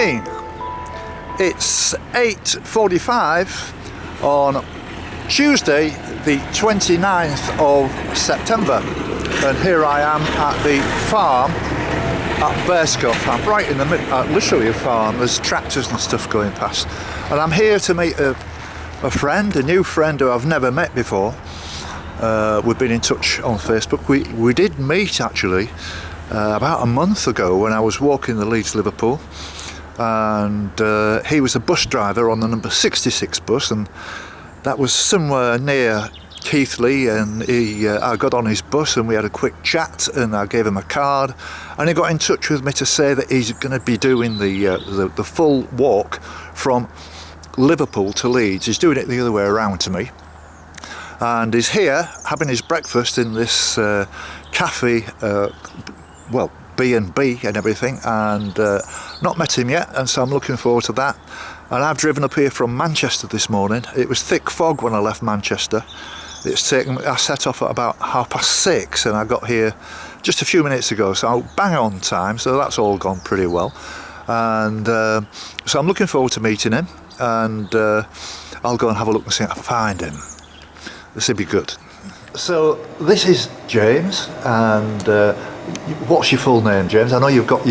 morning. It's 8:45 on Tuesday the 29th of September, and here I am at the farm at Bearscuff. I'm right in the middle, literally a farm. There's tractors and stuff going past, and I'm here to meet a new friend who I've never met before. We've been in touch on Facebook. We did meet actually about a month ago when I was walking the Leeds Liverpool, and he was a bus driver on the number 66 bus, and that was somewhere near Keighley, and I got on his bus and we had a quick chat, and I gave him a card, and he got in touch with me to say that he's going to be doing the full walk from Liverpool to Leeds. He's doing it the other way around to me, and he's here having his breakfast in this cafe, well, B&B and everything, and not met him yet, and so I'm looking forward to that. And I've driven up here from Manchester this morning. It was thick fog when I left Manchester. I set off at about 6:30 and I got here just a few minutes ago, so bang on time, so that's all gone pretty well. And so I'm looking forward to meeting him, and I'll go and have a look and see if I find him. This will be good. So this is James, and what's your full name, James? I know you've got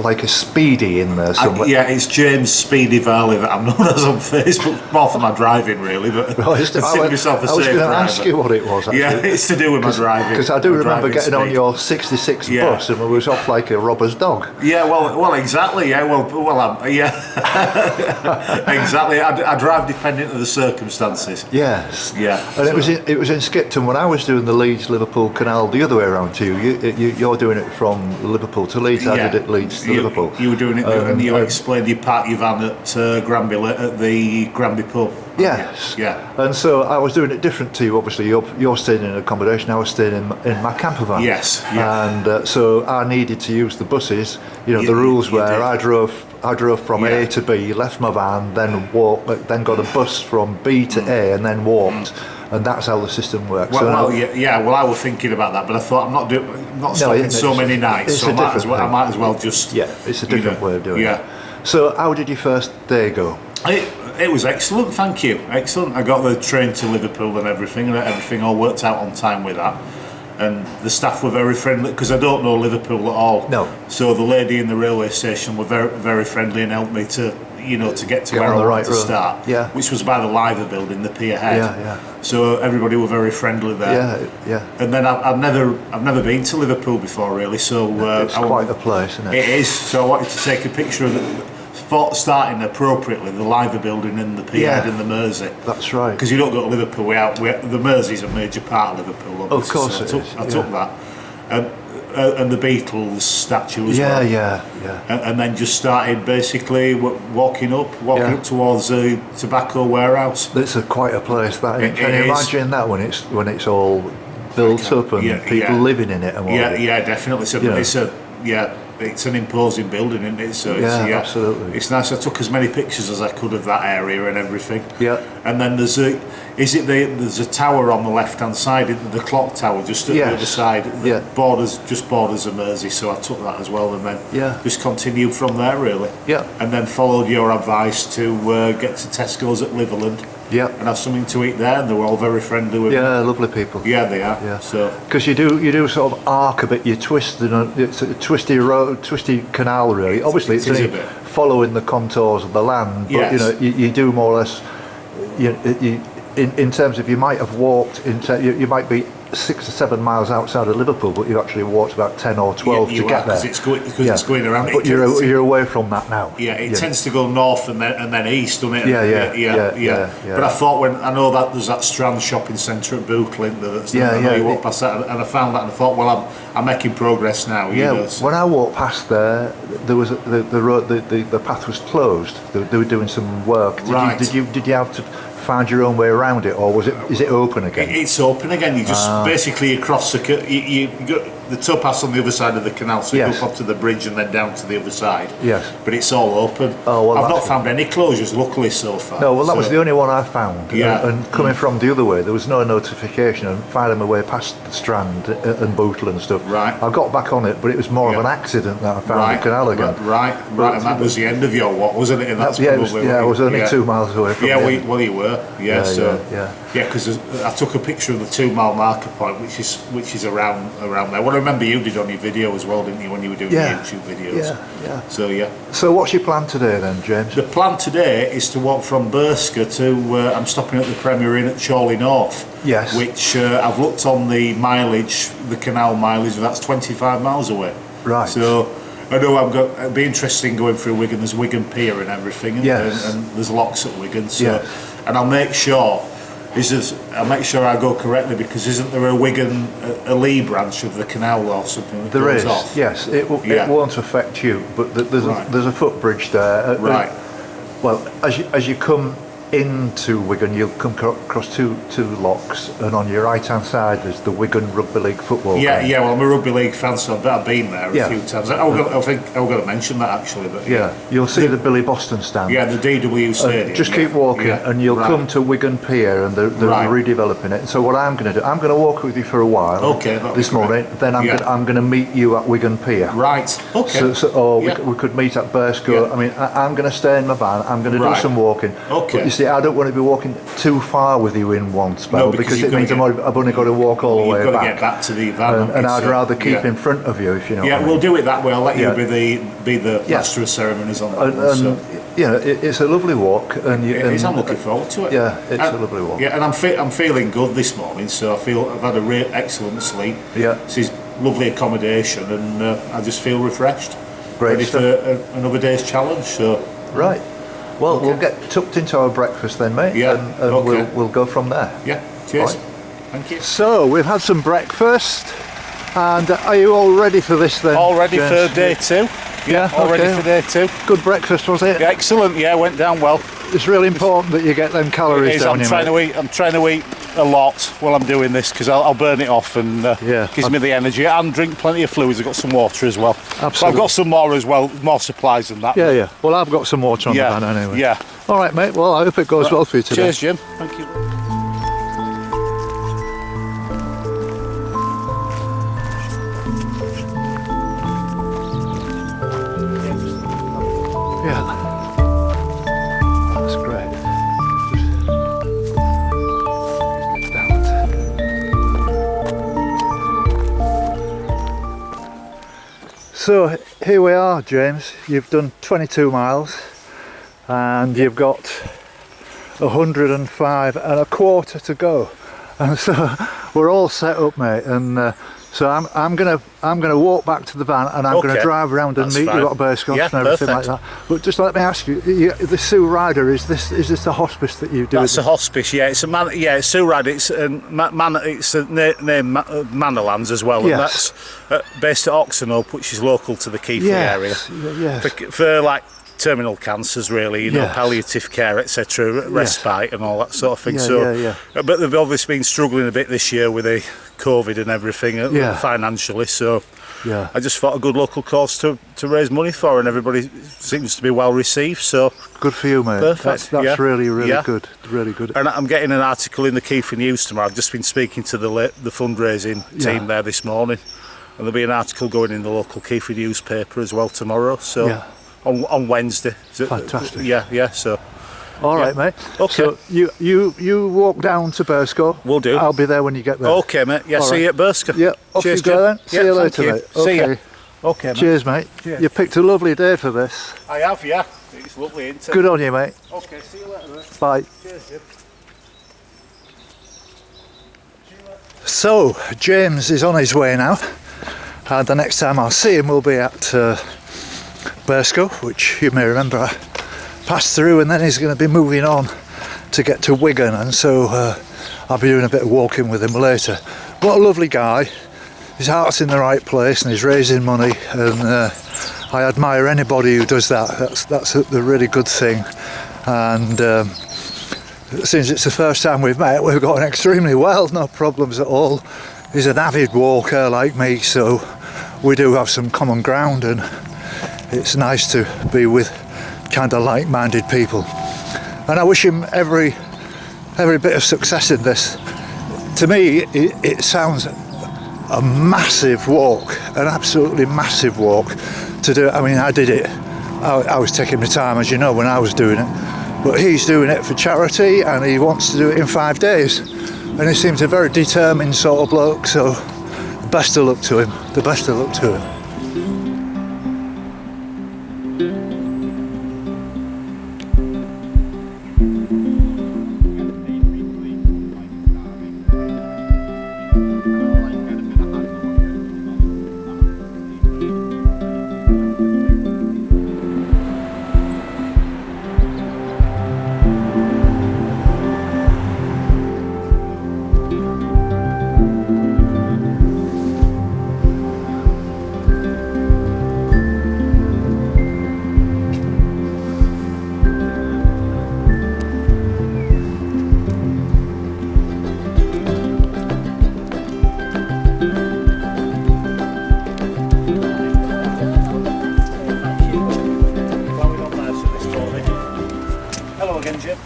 like a Speedy in there somewhere. Yeah, it's James Speedy Varley that I'm known as on Facebook, more for my driving really, but I was going to ask you what it was actually. Yeah, it's to do with my driving. Because I do remember getting on your 66 bus and we was off like a robber's dog. Yeah, well, exactly. Yeah, yeah, exactly. I drive dependent on the circumstances. Yes. Yeah. And it was in Skipton when I was doing the Leeds Liverpool Canal the other way around to you. You're doing it from Liverpool to Leeds. I did it Leeds to Liverpool. You were doing it, and you explained you parked your van at Granby at the Granby pub. Yes. Yeah. And so I was doing it different to you. Obviously, you're staying in accommodation. I was staying in my camper van. Yes. Yeah. And so I needed to use the buses. The rules were I drove from A to B, left my van, then got a bus from B to A, and then walked. And that's how the system works. Well, I was thinking about that, but I thought I'm not stopping so many nights, so I might as well just. Yeah, it's a different way of doing it. So, how did your first day go? It was excellent, thank you. Excellent. I got the train to Liverpool and everything all worked out on time with that. And the staff were very friendly, because I don't know Liverpool at all. No. So the lady in the railway station were very, very friendly and helped me to get to where I wanted to start. Yeah. Which was by the Liver building, the pier head. Yeah. So everybody were very friendly there. Yeah. And then I've never been to Liverpool before really, so it's quite a place, isn't it? It is. So I wanted to take a picture of starting appropriately the Liver building and the pier head and the Mersey. That's right. Because you don't go to Liverpool without the Mersey is a major part of Liverpool. Obviously. Of course, so I took that. And the Beatles statue as well. Yeah. And then just started basically walking up towards the tobacco warehouse. It's quite a place. Can you imagine that when it's all built up and people living in it and all that? Yeah, definitely. It's an imposing building, isn't it? So absolutely. It's nice. I took as many pictures as I could of that area and everything. Yeah. And then there's a tower on the left-hand side, the clock tower, just at the other side. Borders the Mersey, so I took that as well, and then just continued from there really. Yeah. And then followed your advice to get to Tesco's at Liverland. Yeah. And have something to eat there, and they were all very friendly with me. Yeah, lovely people. Yeah, they are. Yeah. So because you do sort of arc a bit, you twist, it's a twisty road, twisty canal really. Obviously, it's only following the contours of the land, but you do more or less. In terms of you might have walked you might be 6 or 7 miles outside of Liverpool, but you actually walked about 10 or 12 to get there. It's going around. But you're away from that now. Yeah, it tends to go north and then east, doesn't it? Yeah. But I thought I know that there's that Strand shopping centre at Buckley that's you walk past that, and I found that and I thought, well, I'm making progress now. When I walked past there was the road, the path was closed. They were doing some work. Did you have to find your own way around it, or is it open again? It's open again. You just basically across the the towpath's on the other side of the canal, so you go up onto the bridge and then down to the other side. Yes. But it's all open. Oh, well, I've not found any closures, luckily, so far. No, well, that was the only one I found. Yeah. And coming from the other way, there was no notification, and finding my way past the Strand and Bootle and stuff. Right. I got back on it, but it was more of an accident that I found the canal again. Right, and that was the end of your walk, wasn't it? And that's I was only 2 miles away from it. Well, you were. Yeah, because I took a picture of the 2 mile marker point, which is around there. Well, I remember you did on your video as well, didn't you, when you were doing your YouTube videos? Yeah. So what's your plan today then, James? The plan today is to walk from Bursker to, I'm stopping at the Premier Inn at Chorley North. Yes. Which I've looked on the mileage, the canal mileage, that's 25 miles away. Right. So I know it'll be interesting going through Wigan. There's Wigan Pier and everything, and there's locks at Wigan. So, and I'll make sure I go correctly, because isn't there a Wigan a Lee branch of the canal or something that goes off? Yes. It won't affect you, but there's a footbridge there. Right. Well, as you come into Wigan, you'll come across two locks, and on your right hand side there's the Wigan Rugby League football ground. Well, I'm a rugby league fan, so I've been there a few times. I think I've got to mention that actually. But you'll see the Billy Boston stand. Yeah, the DW Stadium. Just keep walking, and you'll come to Wigan Pier, and they're redeveloping it. So what I'm going to do, I'm going to walk with you for a while. Okay. This morning, then I'm going to meet you at Wigan Pier. Right. Okay. We could meet at Bursker. I mean, I'm going to stay in my van. I'm going to do some walking. Okay. But you see, I don't want to be walking too far with you in one spell, because it means I've only got to walk all the way back. You've got to get back to the van. And I'd rather keep in front of you, if you know what I mean. We'll do it that way. I'll let you be the master of ceremonies on that one. It's a lovely walk. I'm looking forward to it. Yeah, it's a lovely walk. Yeah, and I'm feeling good this morning, so I feel I've had a real excellent sleep. Yeah. This is lovely accommodation, and I just feel refreshed. Great ready stuff. For another day's challenge. So. Right. Well, we'll get tucked into our breakfast then, mate. Yeah. And we'll go from there. Yeah. Cheers. Right. Thank you. So we've had some breakfast, and are you all ready for this then? All ready James? For day 2. All ready for day 2. Good breakfast, was it? Yeah, excellent. Yeah, went down well. It's really important that you get them calories down. I'm trying to eat a lot while I'm doing this, because I'll burn it off, and gives me the energy, and drink plenty of fluids. I've got some water as well. Absolutely. So I've got some more as well, more supplies than that. Yeah. Well, I've got some water on the van anyway. Yeah. All right, mate. Well, I hope it goes well for you today. Cheers, Jim. Thank you. Yeah. That's great. So here we are, James. You've done 22 miles and you've got 105 and a quarter to go, and so we're all set up, mate. And so I'm gonna walk back to the van, and I'm gonna drive around and meet you at Bursker and everything like that. But just let me ask you, the Sue Rider, is this the hospice that you do? That's a hospice, yeah. It's a man, yeah. It's Sue Rider. It's it's near Manorlands as well, and that's based at Oxenhope, which is local to the Keighley area. Yes. For like terminal cancers, really, you know, palliative care, etc., respite and all that sort of thing. But they've obviously been struggling a bit this year with the COVID and everything financially, so I just thought a good local cause to raise money for, and everybody seems to be well received, so good for you, mate. Perfect. That's really good, really good. And I'm getting an article in the Keighley News tomorrow. I've just been speaking to the fundraising team there this morning, and there'll be an article going in the local Keighley newspaper as well tomorrow, so on Wednesday. Fantastic. So all right, mate. Okay. So you walk down to Bursker. Will do. I'll be there when you get there. Okay, mate. Yeah, see you at Bursker. Yeah. Off Cheers, you go then. See you later, mate. See you. Okay, mate. Cheers, mate. Cheers. You picked a lovely day for this. I have, yeah. It's lovely, isn't it? Good on you, mate. Okay, see you later, mate. Bye. Cheers, Jim. So James is on his way now, and the next time I'll see him will be at Bursker, which you may remember I passed through, and then he's going to be moving on to get to Wigan, and so I'll be doing a bit of walking with him later. What a lovely guy. His heart's in the right place and he's raising money, and I admire anybody who does that. That's a really good thing, and since it's the first time we've met, we've gotten extremely well, no problems at all, He's an avid walker like me, so we do have some common ground, and it's nice to be with kind of like-minded people. And I wish him every bit of success in this. To me, it sounds a massive walk, an absolutely massive walk to do. I mean, I did it. I was taking my time, as you know, when I was doing it. But he's doing it for charity, and he wants to do it in 5 days. And he seems a very determined sort of bloke, so the best of luck to him. The best of luck to him.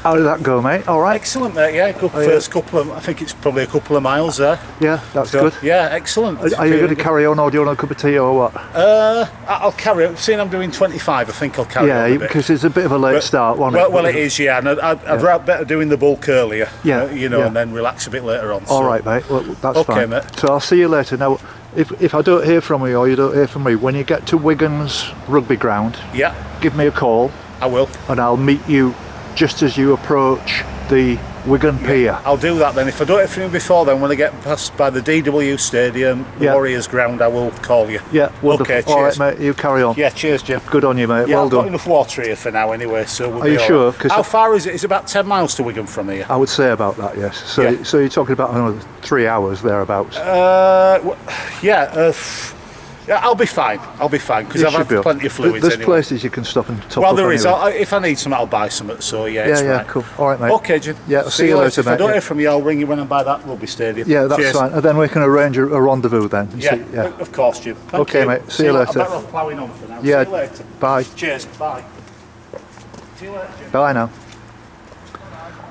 How did that go, mate? All right? Excellent, mate, yeah. Good first couple of, I think it's probably a couple of miles there. Yeah, that's good. Yeah, excellent. Are you going to carry on, or do you want a cup of tea, or what? I'll carry on. Seeing I'm doing 25, I think I'll carry on a bit. Yeah, because it's a bit of a late start, wasn't it? Well, it is, yeah. And I'd rather better doing the bulk earlier, and then relax a bit later on. All right, mate. Well, that's fine. Okay, mate. So I'll see you later. Now, if I don't hear from you, or you don't hear from me, when you get to Wigan's rugby ground, give me a call. I will. And I'll meet you just as you approach the Wigan Pier. I'll do that then. If I don't hear from you before then, when I get past by the DW Stadium, the Warriors ground, I will call you. Yeah, wonderful. Okay, cheers. All right, mate, you carry on. Yeah, cheers, Jim. Good on you, mate. Yeah, well I've done. got enough water here for now anyway, so we'll Are you sure? Right. How far is it? It's about 10 miles to Wigan from here. I would say about that, yes. So, so you're talking about another 3 hours thereabouts? Yeah, I'll be fine. I'll be fine because I've had plenty of fluids. There's anyway. places you can stop and top Well, up there is. anyway. If I need some, I'll buy some. So it's right. Cool. All right, mate. Okay, Jim. Yeah, I'll see you later, mate. If I don't hear from you, I'll ring you when I buy that rugby stadium. Yeah, that's fine. And then we can arrange a rendezvous then. Yeah, of course, Jim. Thank you. Mate. See you later. I'm better off ploughing on for now. Yeah. See you later. Bye. Cheers. Bye. See you later, Jim. Bye now.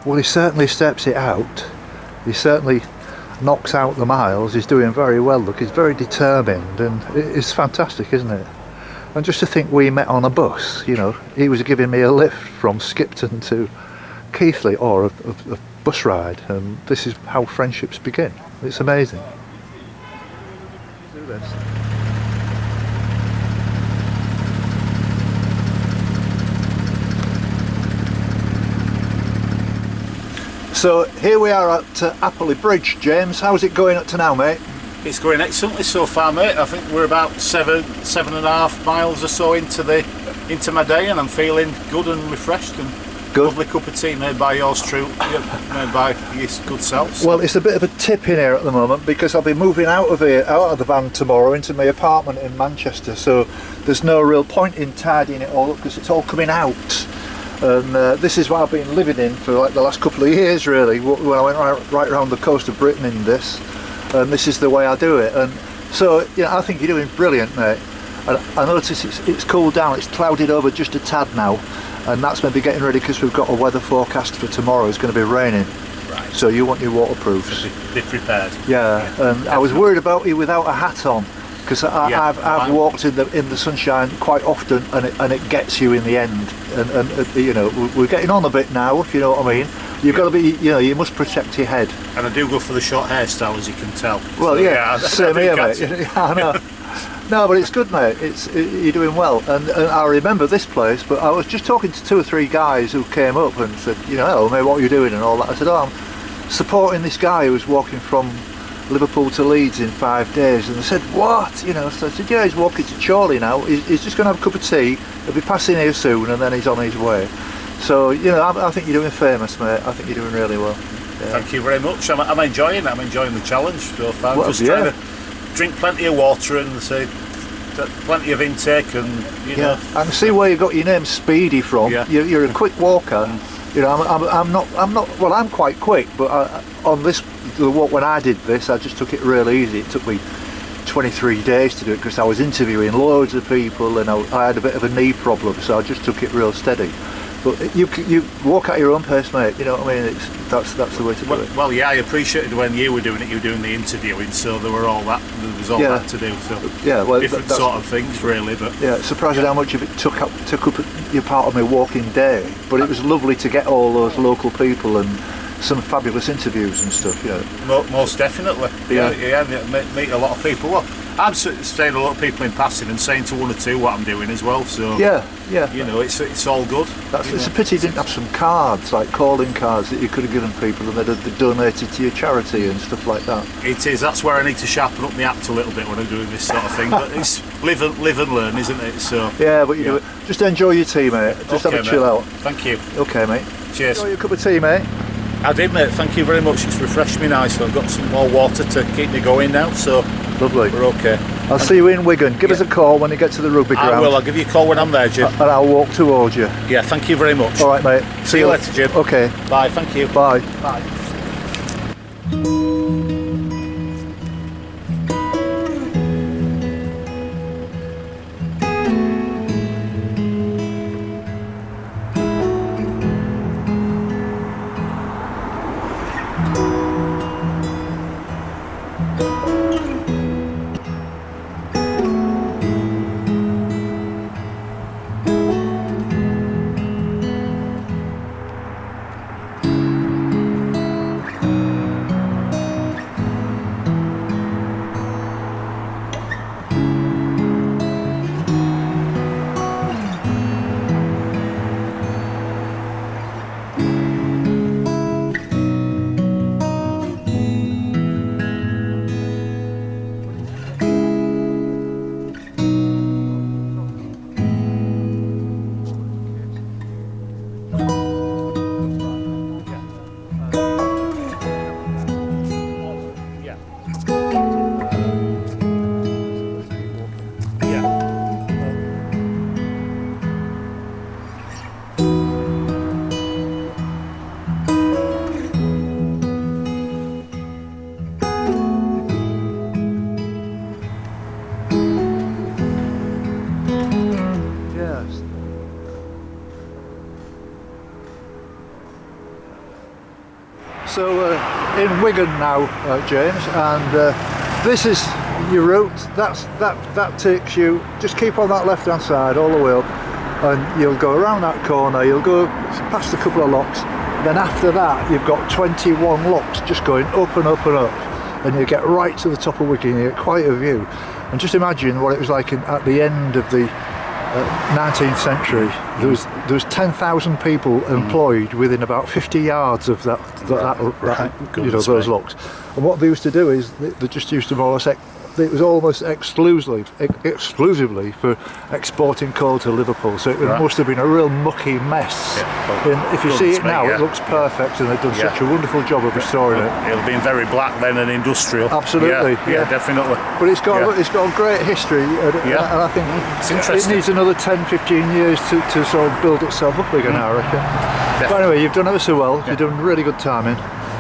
Well, he certainly steps it out. He certainly knocks out the miles. He's doing very well. Look, he's very determined, and it's fantastic, isn't it? And just to think we met on a bus, you know, he was giving me a lift from Skipton to Keighley, or a bus ride, and this is how friendships begin. It's amazing. Do this. So here we are at Appley Bridge, James. How's it going up to now, mate? It's going excellently so far, mate. I think we're about 7.5 miles or so into my day, and I'm feeling good and refreshed, and good. Lovely cup of tea made by yours truly, made by your good self. Well, it's a bit of a tip in here at the moment because I'll be moving out of the van tomorrow into my apartment in Manchester, so there's no real point in tidying it all up because it's all coming out. And this is what I've been living in for like the last couple of years, really, when I went right around the coast of Britain in this. And this is the way I do it, and so I think you're doing brilliant, mate. I notice it's cooled down. It's clouded over just a tad now, and that's maybe getting ready because we've got a weather forecast for tomorrow. It's going to be raining, right? So you want your waterproofs. Be prepared. Yeah, and I was worried about you without a hat on because I've walked in the sunshine quite often, and it gets you in the end. And we're getting on a bit now, if you know what I mean. You've got to be, you must protect your head. And I do go for the short hairstyle, as you can tell. Well, so, same here, mate. I know. No, but it's good, mate. You're doing well. And I remember this place, but I was just talking to 2 or 3 guys who came up and said, hello, mate, what are you doing and all that. I said, I'm supporting this guy who's walking from Liverpool to Leeds in 5 days. And they said, what? So I said, yeah, he's walking to Chorley now. He's just going to have a cup of tea. He'll be passing here soon, and then he's on his way. So, I think you're doing famous, mate. I think you're doing really well. Yeah. Thank you very much. I'm enjoying it. I'm enjoying the challenge so far. Just trying to drink plenty of water and say plenty of intake, and I can see where you got your name Speedy from. Yeah. You're a quick walker. I'm not. Well, I'm quite quick, but on this, when I did this, I just took it real easy. It took me 23 days to do it because I was interviewing loads of people, and I had a bit of a knee problem, so I just took it real steady. But you walk at your own pace, mate. You know what I mean? That's the way to do it. Well, yeah, I appreciated when you were doing it. You were doing the interviewing, so there was all that to do. So yeah, well, different sort of things, really. But yeah, surprised how much of it took up your part of my walking day. But it was lovely to get all those local people and some fabulous interviews and stuff. Yeah, most definitely. Yeah, meet a lot of people. Well, I'm saying a lot of people in passing and saying to one or two what I'm doing as well. So yeah. You know, it's all good. It's a pity you didn't have some cards, like calling cards, that you could have given people and they'd have donated to your charity and stuff like that. It is. That's where I need to sharpen up my act a little bit when I'm doing this sort of thing. But it's live and learn, isn't it? So yeah, but you just enjoy your tea, mate. Just have a chill out. Thank you. Okay, mate. Cheers. Enjoy your cup of tea, mate. I did, mate. Thank you very much. It's refreshed me nicely. I've got some more water to keep me going now, so lovely. We're okay. I'll see you in Wigan. Give us a call when you get to the rugby ground. I will. I'll give you a call when I'm there, Jim. And I'll walk towards you. Yeah, thank you very much. All right, mate. See you later, Jim. Okay. Bye. Thank you. Bye. Bye. So in Wigan now, James, and this is your route. That takes you. Just keep on that left-hand side all the way up, and you'll go around that corner. You'll go past a couple of locks. Then after that, you've got 21 locks just going up and up and up, and you get right to the top of Wigan. You get quite a view. And just imagine what it was like at the end of the 19th century. There was 10,000 people employed within about 50 yards of that those locks. And what they used to do is they just used to more or less it was almost exclusively for exporting coal to Liverpool, so it must have been a real mucky mess. If you see it now, it looks perfect, and they've done such a wonderful job of restoring it. It'll be very black then and industrial. Absolutely, yeah, definitely. But it's got a great history, and I think it's interesting. It needs another 10-15 years to sort of build itself up again, I reckon. Definitely. But anyway, you've done ever so well. You've done really good timing.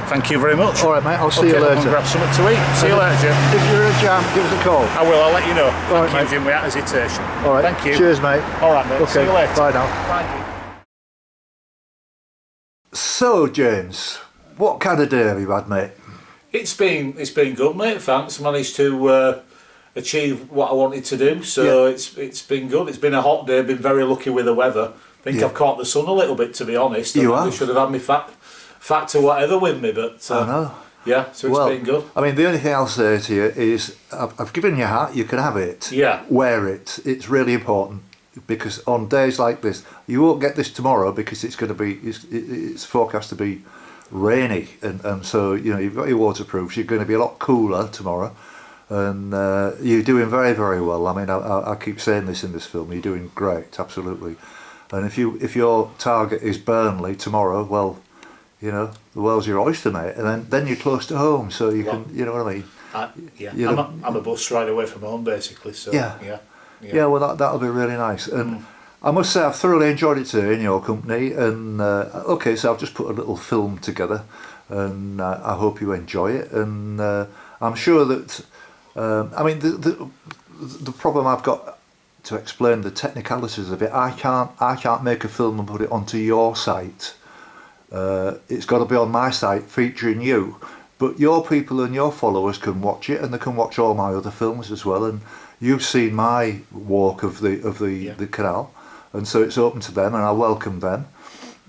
Thank you very much. All right, mate. I'll see you later. I'll grab something to eat. See you later, Jim. If you're in a jam, give us a call. I will. I'll let you know. All right, Thank you, mate. Jim, without hesitation. All right. Thank you. Cheers, mate. All right, mate. Okay. See you later. Bye now. Bye. So, James, what kind of day have you had, mate? It's been good, mate. Thanks. I managed to achieve what I wanted to do, so it's been good. It's been a hot day. Been very lucky with the weather. I think I've caught the sun a little bit, to be honest. I should have had my factor whatever with me, but I know. Yeah, so it's been good. I mean, the only thing I'll say to you is I've given you a hat. You can have it. Yeah. Wear it. It's really important, because on days like this, you won't get this tomorrow because it's going to be it's forecast to be rainy, and so you've got your waterproofs. You're going to be a lot cooler tomorrow, and you're doing very, very well. I mean, I keep saying this in this film. You're doing great, absolutely. And if your target is Burnley tomorrow, well, the world's your oyster, mate. And then you're close to home, so you can, you know what I mean. I'm a bus ride away from home, basically. So yeah. Well, that'll be really nice. And I must say I've thoroughly enjoyed it today in your company, and okay, so I've just put a little film together, and I hope you enjoy it, and I'm sure that I mean the problem I've got to explain the technicalities of it, I can't make a film and put it onto your site. It's got to be on my site featuring you, but your people and your followers can watch it, and they can watch all my other films as well. And you've seen my walk of the canal, and so it's open to them, and I welcome them.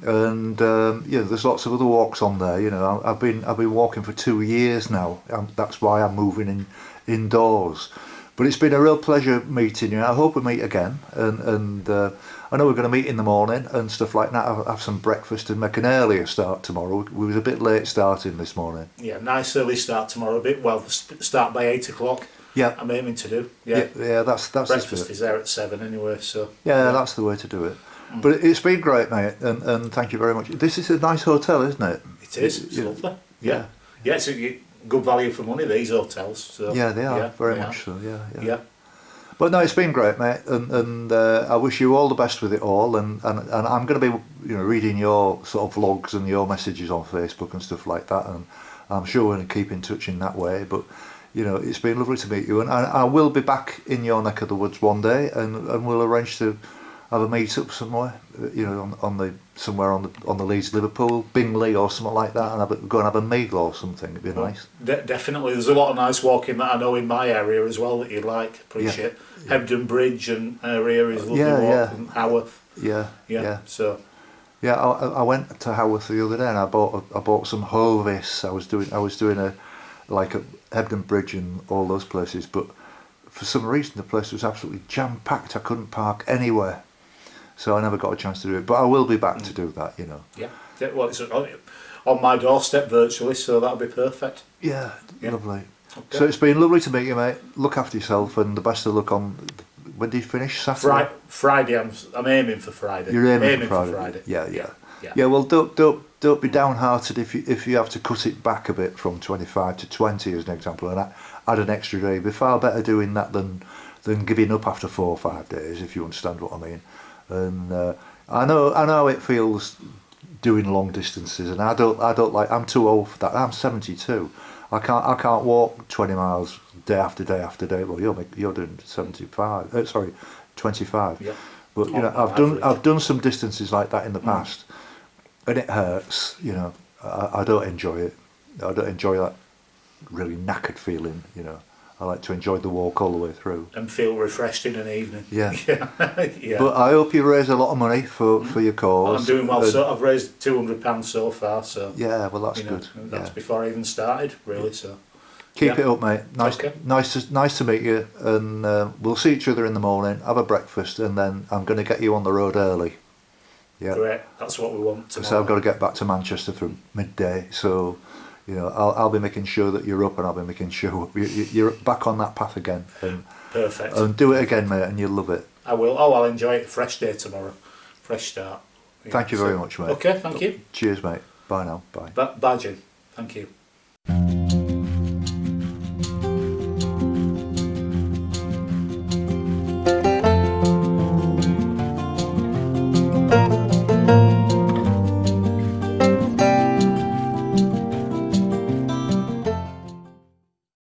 And yeah, there's lots of other walks on there. You know, I've been walking for 2 years now. That's why I'm moving indoors. But it's been a real pleasure meeting you. I hope we meet again, and I know we're going to meet in the morning and stuff like that. I'll have some breakfast and make an earlier start tomorrow. We was a bit late starting this morning. Yeah, nice early start tomorrow. Start by 8 o'clock. Yeah, I'm aiming to do. Yeah, that's breakfast is there at 7 anyway. So yeah, that's the way to do it. But it's been great, mate, and thank you very much. This is a nice hotel, isn't it? It is. It's lovely. Yeah. It's a good value for money, these hotels. So yeah, they are very much so. Yeah. But no, it's been great, mate, and I wish you all the best with it all. And I'm going to be, reading your sort of vlogs and your messages on Facebook and stuff like that. And I'm sure we're going to keep in touch in that way. But it's been lovely to meet you, and I will be back in your neck of the woods one day, and we'll arrange to have a meet up somewhere, somewhere on the Leeds Liverpool, Bingley or something like that, and go and have a meal or something. It'd be nice. Definitely, there's a lot of nice walking that I know in my area as well that you'd like. Appreciate Hebden Bridge and area is lovely walk, and Haworth. Yeah. So. Yeah, I went to Haworth the other day and I bought some Hovis. I was doing a Hebden Bridge and all those places, but for some reason the place was absolutely jam packed. I couldn't park anywhere. So I never got a chance to do it, but I will be back to do that, Yeah, well, it's on my doorstep virtually, so that'll be perfect. Yeah. Lovely. Okay. So it's been lovely to meet you, mate. Look after yourself, and the best of luck on. When do you finish? Saturday. Friday. I'm aiming for Friday. You're aiming for Friday. Yeah. Well, don't be downhearted if you have to cut it back a bit from 25 to 20 as an example, and add an extra day. It'd be far better doing that than giving up after 4 or 5 days, if you understand what I mean. And I know it feels doing long distances, and I don't like. I'm too old for that. I'm 72. I can't walk 20 miles day after day after day. Well, you're doing 75. Sorry, 25. Yeah. But I've done some distances like that in the past, and it hurts. I don't enjoy it. I don't enjoy that really knackered feeling. I like to enjoy the walk all the way through. And feel refreshed in an evening. Yeah. But I hope you raise a lot of money for your cause. Well, I'm doing well. So I've raised £200 so far. So yeah, well that's good. That's before I even started, really. So keep it up, mate. Nice to meet you, and we'll see each other in the morning. Have a breakfast, and then I'm going to get you on the road early. Yeah. Great. That's what we want tomorrow. So I've got to get back to Manchester for midday. So. I'll be making sure that you're up, and I'll be making sure you're back on that path again. Perfect. And do it again, mate, and you'll love it. I will. Oh, I'll enjoy it. Fresh day tomorrow. Fresh start. Thank you very much, mate. Okay, thank you. Cheers, mate. Bye now. Bye. Bye, Jim. Thank you.